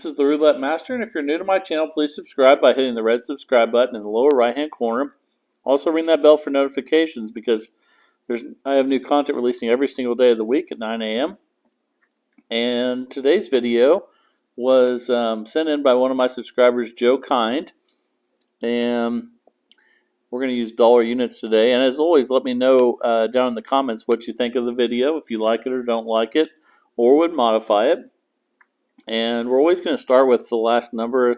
This is the Roulette Master, and if you're new to my channel, please subscribe by hitting the red subscribe button in the lower right-hand corner. Also ring that bell for notifications because I have new content releasing every single day of the week at 9 a.m. And today's video was sent in by one of my subscribers, Joe Kind, and we're going to use dollar units today. And as always, let me know down in the comments what you think of the video, if you like it or don't like it, or would modify it. And we're always going to start with the last number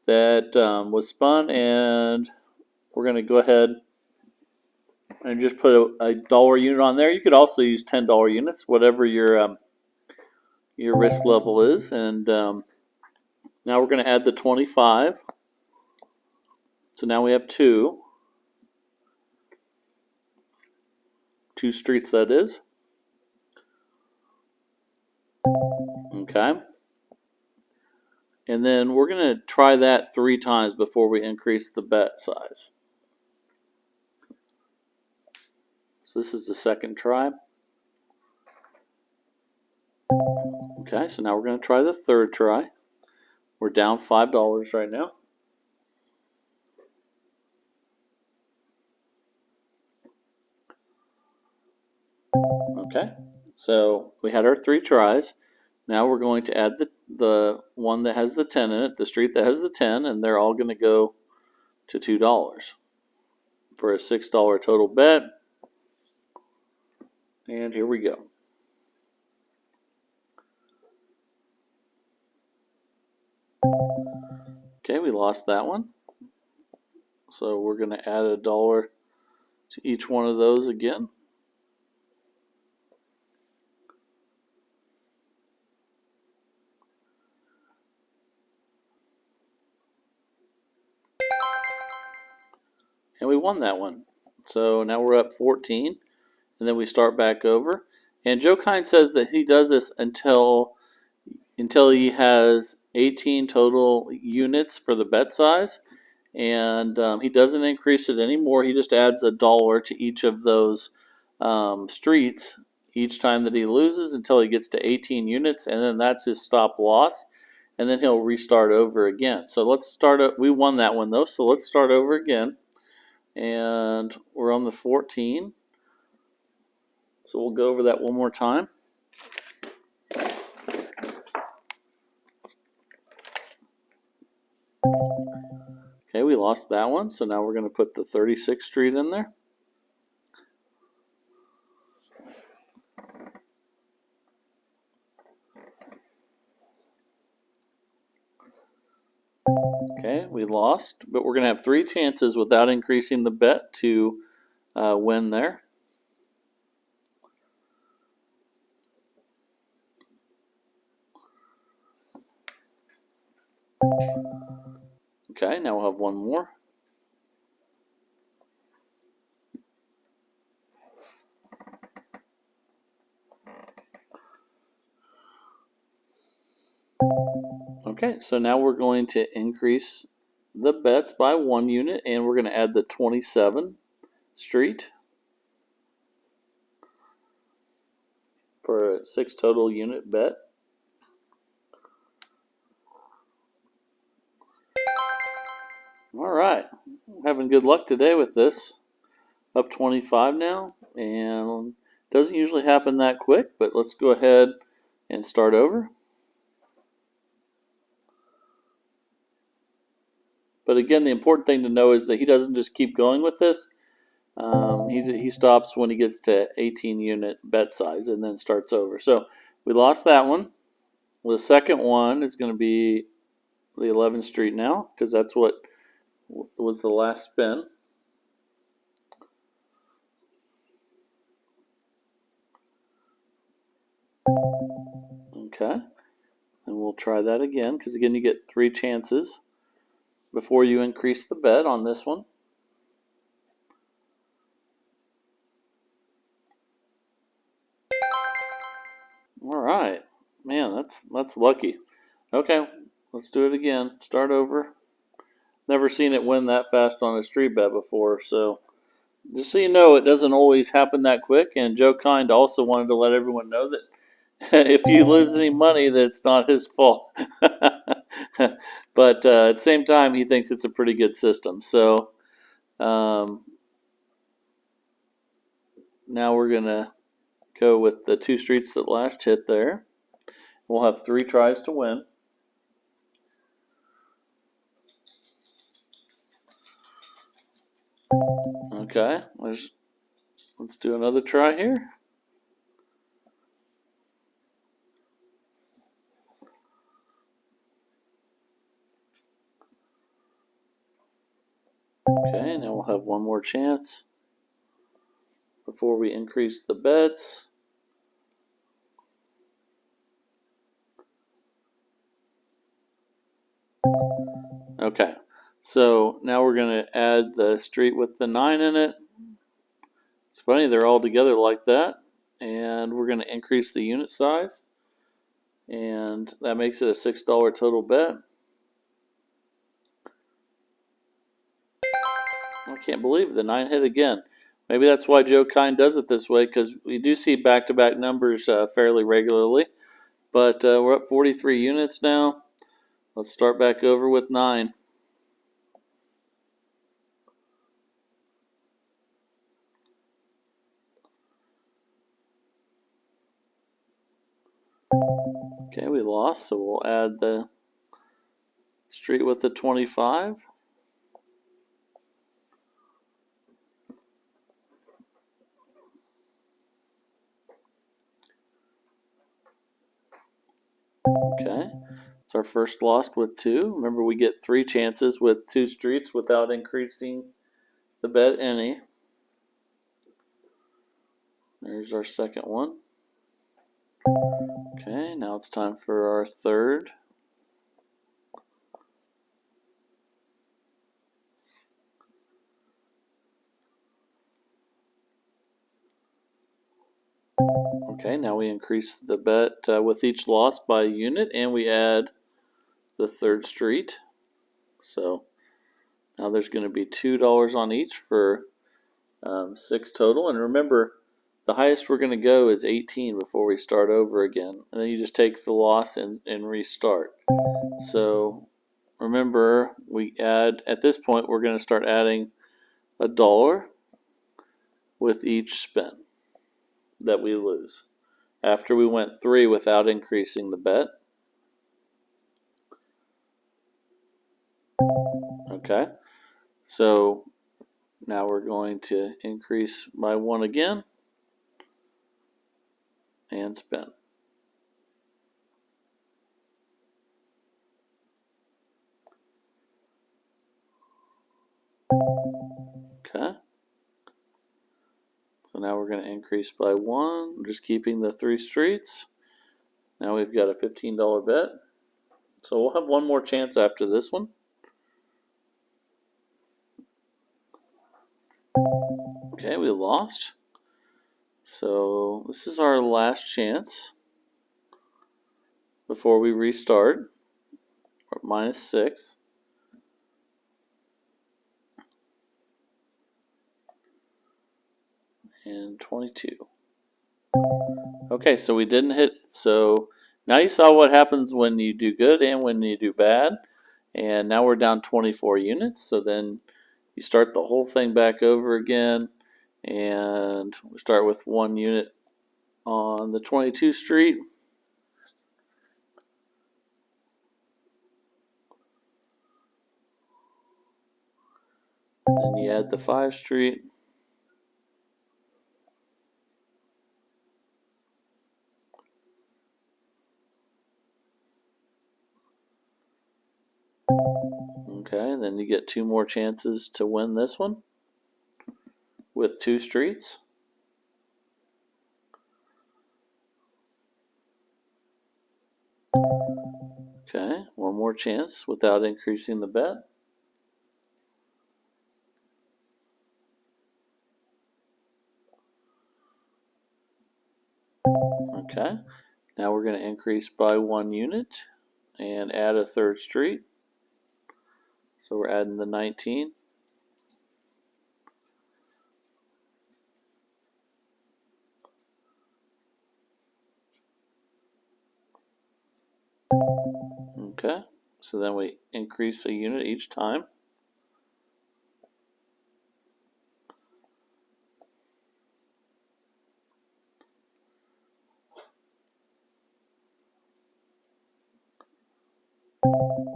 that was spun, and we're going to go ahead and just put a dollar unit on there. You could also use $10 units, whatever your risk level is. And now we're going to add the 25. So now we have two streets, that is. Okay. And then we're going to try that 3 times before we increase the bet size. So this is the second try. Okay, so now we're going to try the third try. We're down $5 right now. Okay, so we had our 3 tries. Now we're going to add the one that has the 10 in it, the street that has the 10, and they're all going to go to $2 for a $6 total bet. And here we go. Okay, we lost that one. So we're going to add $1 to each one of those again. And we won that one. So now we're up 14, and then we start back over. And Joe Kind says that he does this until he has 18 total units for the bet size, and he doesn't increase it anymore. He just adds $1 to each of those streets each time that he loses until he gets to 18 units, and then that's his stop loss, and then he'll restart over again. So let's start. We won that one though, so let's start over again. And we're on the 14. So we'll go over that one more time. Okay, we lost that one, so now we're going to put the 36th street in there. Okay, we lost, but we're going to have 3 chances without increasing the bet to win there. Okay, now we'll have one more. Okay, so now we're going to increase the bets by 1 unit, and we're going to add the 27th street for a 6 total unit bet. All right, I'm having good luck today with this. Up 25 now, and it doesn't usually happen that quick, but let's go ahead and start over. But again, the important thing to know is that he doesn't just keep going with this. He stops when he gets to 18 unit bet size and then starts over. So we lost that one. The second one is going to be the 11th street now, because that's what was the last spin. Okay, and we'll try that again, because again you get 3 chances before you increase the bet on this one. All right, man, that's lucky. Okay, let's do it again. Start over. Never seen it win that fast on a street bet before, so just so you know, it doesn't always happen that quick. And Joe Kind also wanted to let everyone know that if you lose any money, that's not his fault. But at the same time, he thinks it's a pretty good system. So um, now we're going to go with the 2 streets that last hit there. We'll have 3 tries to win. Okay, let's do another try here. Okay, now we'll have one more chance before we increase the bets. Okay, so now we're going to add the street with the 9 in it. It's funny, they're all together like that. And we're going to increase the unit size. And that makes it a $6 total bet. I can't believe the 9 hit again. Maybe that's why Joe Kine does it this way, because we do see back-to-back numbers fairly regularly. But we're up 43 units now. Let's start back over with 9. Okay, we lost, so we'll add the street with the 25. Okay, it's our first loss with 2. Remember, we get 3 chances with 2 streets without increasing the bet any. There's our second one. Okay, now it's time for our third. Okay, now we increase the bet with each loss by a unit, and we add the third street. So now there's going to be $2 on each for 6 total. And remember, the highest we're going to go is 18 before we start over again. And then you just take the loss and restart. So remember, we add, at this point, we're going to start adding $1 with each spin that we lose. After we went 3 without increasing the bet. Okay, so now we're going to increase by 1 again and spin. Okay, so now we're going to increase by 1, just keeping the 3 streets. Now we've got a $15 bet. So we'll have one more chance after this one. Okay, we lost. So this is our last chance before we restart. We're at minus 6. And 22. Okay, so we didn't hit. So now you saw what happens when you do good and when you do bad. And now we're down 24 units. So then you start the whole thing back over again. And we start with 1 unit on the 22 street. Then you add the 5 street. Okay, then you get 2 more chances to win this one with 2 streets. Okay, 1 more chance without increasing the bet. Okay, now we're going to increase by 1 unit and add a 3rd street. So we're adding the 19. Okay, so then we increase a unit each time.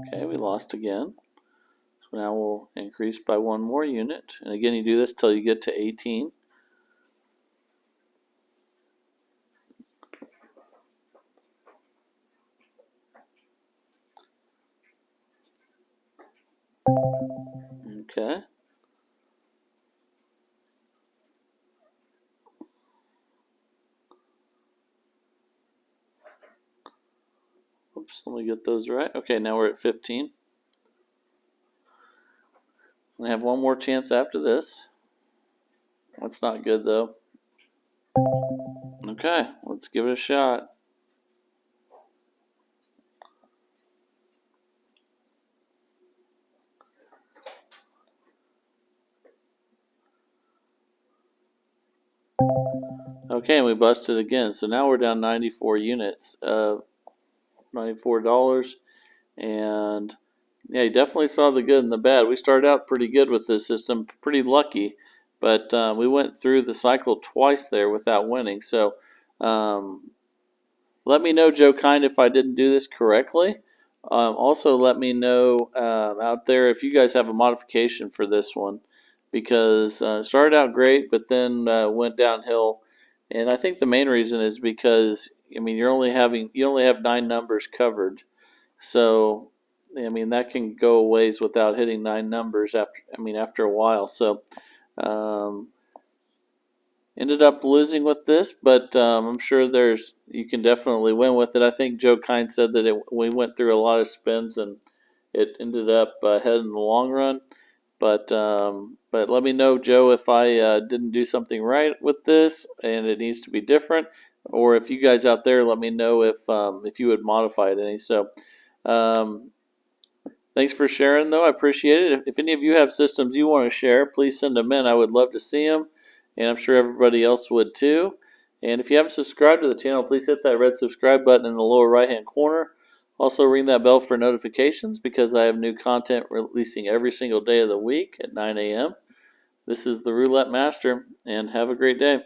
Okay, we lost again. So now we'll increase by one more unit. And again, you do this till you get to 18. Okay. Oops, let me get those right. Okay, now we're at 15. We have one more chance after this. That's not good though. Okay, let's give it a shot. Okay, and we busted again. So now we're down 94 units, $94. And yeah, you definitely saw the good and the bad. We started out pretty good with this system, pretty lucky, but we went through the cycle twice there without winning. So let me know, Joe Kind, if I didn't do this correctly. Also, let me know out there if you guys have a modification for this one, because it started out great, but then went downhill. And I think the main reason is because I mean you only have 9 numbers covered, so I mean that can go a ways without hitting 9 numbers after a while. So um, ended up losing with this, but I'm sure you can definitely win with it. I think Joe Kind said that we went through a lot of spins and it ended up ahead in the long run. But let me know, Joe, if I didn't do something right with this and it needs to be different, or if you guys out there let me know if you would modify it any. So um, thanks for sharing, though. I appreciate it. If any of you have systems you want to share, please send them in. I would love to see them, and I'm sure everybody else would too. And if you haven't subscribed to the channel, please hit that red subscribe button in the lower right-hand corner. Also, ring that bell for notifications because I have new content releasing every single day of the week at 9 a.m. This is the Roulette Master, and have a great day.